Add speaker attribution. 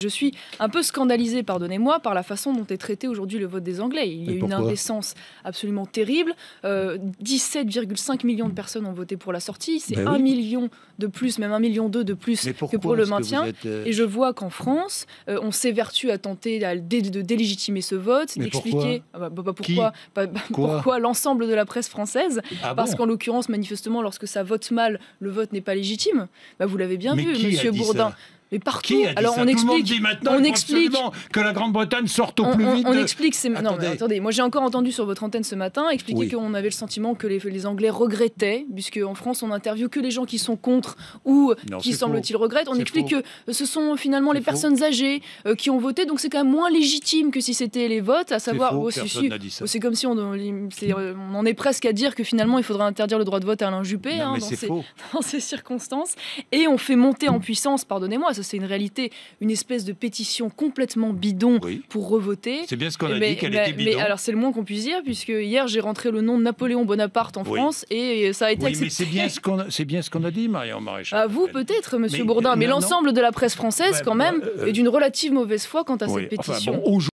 Speaker 1: Je suis un peu scandalisée, pardonnez-moi, par la façon dont est traité aujourd'hui le vote des Anglais. Il y a une indécence absolument terrible. 17,5 millions de personnes ont voté pour la sortie. C'est 1 million de plus, même 1,2 million de plus que pour le maintien. Et je vois qu'en France, on s'évertue à tenter de délégitimer ce vote, d'expliquer pourquoi l'ensemble de la presse française. Parce qu'en l'occurrence, manifestement, lorsque ça vote mal, le vote n'est pas légitime. Vous l'avez bien vu, Monsieur Bourdin. Mais partout.
Speaker 2: Qui a dit ça ? Tout le monde dit maintenant, que la Grande-Bretagne sorte au plus vite.
Speaker 1: On explique. Non, mais attendez. Moi, j'ai encore entendu sur votre antenne ce matin expliquer qu'on avait le sentiment que les Anglais regrettaient, puisque en France, on interviewe que les gens qui sont contre ou qui, semble-t-il, regrettent. On explique que ce sont finalement les personnes âgées qui ont voté, donc c'est quand même moins légitime que si c'était les votes, à savoir. C'est comme si on en est presque à dire que finalement, il faudrait interdire le droit de vote à Alain Juppé dans ces circonstances. Et on fait monter en puissance, pardonnez-moi. Ça, c'est une réalité, une espèce de pétition complètement bidon pour revoter.
Speaker 2: C'est bien ce qu'on a dit, qu'elle était bidon.
Speaker 1: Mais alors, c'est le moins qu'on puisse dire, puisque hier, j'ai rentré le nom de Napoléon Bonaparte en France et ça a été accepté.
Speaker 2: Mais c'est bien ce qu'on a dit, Marion Maréchal.
Speaker 1: À vous, peut-être, Monsieur Bourdin, mais l'ensemble de la presse française, quand même, est d'une relative mauvaise foi quant à cette pétition.